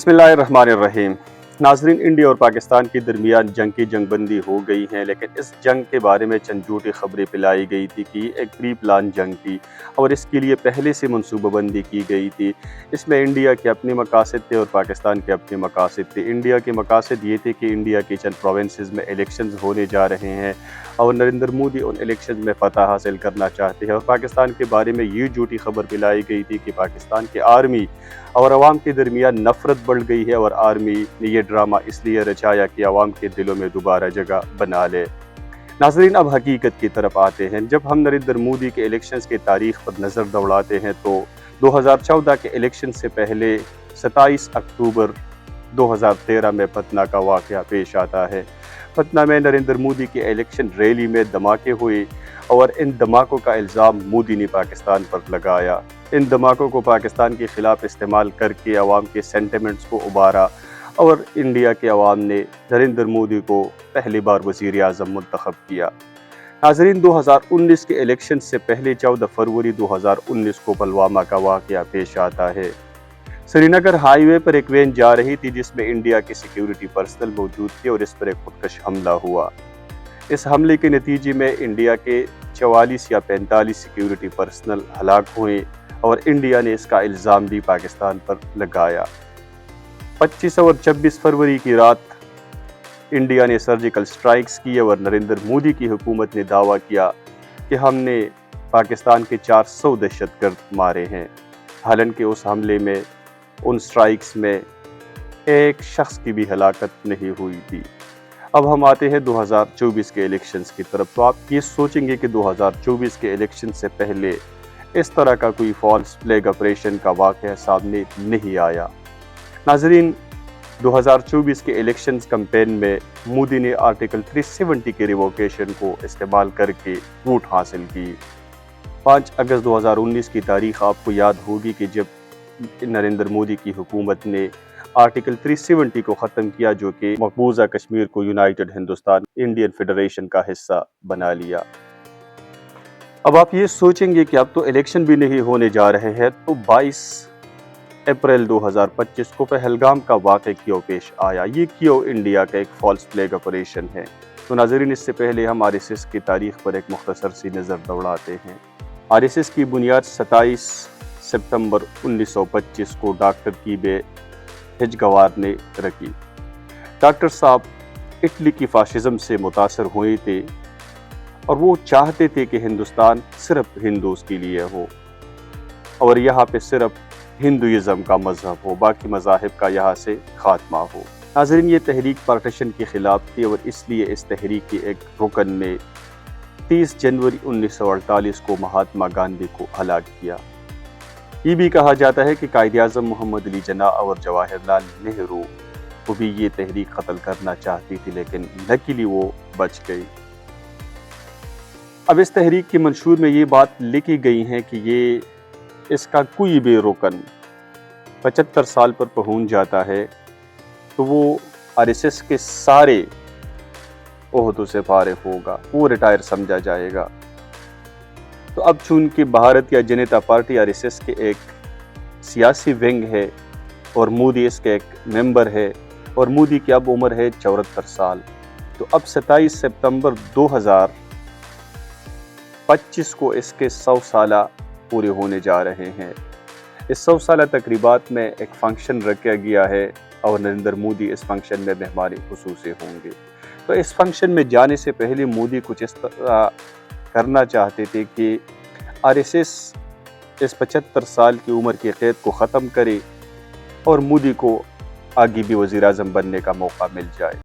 बिस्मिल्लाहिर्रहमानिर्रहीम। नाजरीन, इंडिया और पाकिस्तान के दरमियान जंग की जंगबंदी हो गई है, लेकिन इस जंग के बारे में चंद झूठी खबरें फैलाई गई थी कि एक प्री प्लान जंग थी और इसके लिए पहले से मनसूबाबंदी की गई थी। इसमें इंडिया के अपने मकासद थे और पाकिस्तान के अपने मकासद थे। इंडिया के मकासद ये थे कि इंडिया के चंद प्रोविंसेस में इलेक्शंस होने जा रहे हैं और नरेंद्र मोदी उन इलेक्शंस में फतह हासिल करना चाहते हैं, और पाकिस्तान के बारे में ये झूठी खबर फैलाई गई थी कि पाकिस्तान की आर्मी और अवाम के दरमियान नफरत बढ़ गई है और आर्मी ने यह ड्रामा इसलिए रचाया कि अवाम के दिलों में दोबारा जगह बना ले। नाजरीन, अब हकीकत की तरफ आते हैं। जब हम नरेंद्र मोदी के इलेक्शंस की तारीख पर नज़र दौड़ाते हैं तो 2014 के इलेक्शन से पहले 27 अक्टूबर 2013 में पटना का वाक़या पेश आता है। पटना में नरेंद्र मोदी के इलेक्शन रैली में धमाके हुए और इन धमाकों का इल्ज़ाम मोदी ने पाकिस्तान पर लगाया। इन धमाकों को पाकिस्तान के ख़िलाफ़ इस्तेमाल करके अवाम के सेंटिमेंट्स को उबारा और इंडिया के अवाम ने नरेंद्र मोदी को पहली बार वज़ीर आज़म मुंतखब किया। नाज़रीन, 2019 के इलेक्शन से पहले 14 फरवरी 2019 को पुलवामा का वाक़या पेश आता है। श्रीनगर हाईवे पर एक वैन जा रही थी जिसमें इंडिया के सिक्योरिटी पर्सनल मौजूद थे और इस पर एक खुदकश हमला हुआ। इस हमले के नतीजे में इंडिया के 44 या 45 सिक्योरिटी पर्सनल हलाक हुए और इंडिया ने इसका इल्ज़ाम भी पाकिस्तान पर लगाया। 25 और 26 फरवरी की रात इंडिया ने सर्जिकल स्ट्राइक्स किए और नरेंद्र मोदी की हुकूमत ने दावा किया कि हमने पाकिस्तान के 400 दहशतगर्द मारे हैं। हालांकि उस हमले में, उन स्ट्राइक्स में एक शख्स की भी हलाकत नहीं हुई थी। अब हम आते हैं 2024 के इलेक्शंस की तरफ। तो आप ये सोचेंगे कि 2024 के इलेक्शन से पहले इस तरह का कोई फॉल्स फ्लैग ऑपरेशन का वाक़या सामने नहीं आया। नाजरीन, 2024 के इलेक्शंस कैंपेन में मोदी ने आर्टिकल 370 के रिवोकेशन को इस्तेमाल करके वोट हासिल की। 5 अगस्त 2019 की तारीख आपको याद होगी कि जब नरेंद्र मोदी की हुकूमत ने आर्टिकल 370 को ख़त्म किया, जो कि मकबूजा कश्मीर को यूनाइटेड हिंदुस्तान इंडियन फेडरेशन का हिस्सा बना लिया। अब आप ये सोचेंगे कि अब तो इलेक्शन भी नहीं होने जा रहे हैं, तो 22 अप्रैल 2025 को पहलगाम का वाक़या क्यों पेश आया? ये क्यों इंडिया का एक फॉल्स फ्लैग ऑपरेशन है? तो नाज़रीन, इससे पहले हम आरएसएस की तारीख पर एक मुख्तसर सी नज़र दौड़ाते हैं। आरएसएस की बुनियाद 27 सितंबर 1925 को डॉक्टर कीबे हिजगवार ने रखी। डॉक्टर साहब इटली की फाशिज्म से मुतासर हुए थे और वो चाहते थे कि हिंदुस्तान सिर्फ हिंदूज के लिए हो और यहाँ पे सिर्फ हिंदुइज़्म का मज़हब हो, बाकी मज़ाहिब का यहाँ से खात्मा हो। नाज़रीन, ये तहरीक पार्टीशन के ख़िलाफ़ थी और इसलिए इस तहरीक के एक रुकन ने 30 जनवरी 1948 को महात्मा गांधी को हलाक किया। ये भी कहा जाता है कि कायद-ए-आज़म मोहम्मद अली जिन्नाह और जवाहरलाल नेहरू को भी ये तहरीक कत्ल करना चाहती थी, लेकिन लकीली वो बच गई। अब इस तहरीक के मंशूर में ये बात लिखी गई है कि ये इसका कोई भी रुकन 75 साल पर पहुंच जाता है तो वो आरएसएस के सारे ओहदों से फारिग होगा, वो रिटायर समझा जाएगा। तो अब चूंकि भारतीय जनता पार्टी आरएसएस के एक सियासी विंग है और मोदी इसके एक मेंबर है और मोदी की अब उम्र है 74 साल, तो अब 27 सितंबर 2025 को इसके 100 साला पूरे होने जा रहे हैं। इस 100 साला तकरीबात में एक फंक्शन रखा गया है और नरेंद्र मोदी इस फंक्शन में मेहमान खुसूसी होंगे। तो इस फंक्शन में जाने से पहले मोदी कुछ इस तरह करना चाहते थे कि आरएसएस इस 75 साल की उम्र की क़ैद को ख़त्म करे और मोदी को आगे भी वज़ीर आज़म बनने का मौका मिल जाए।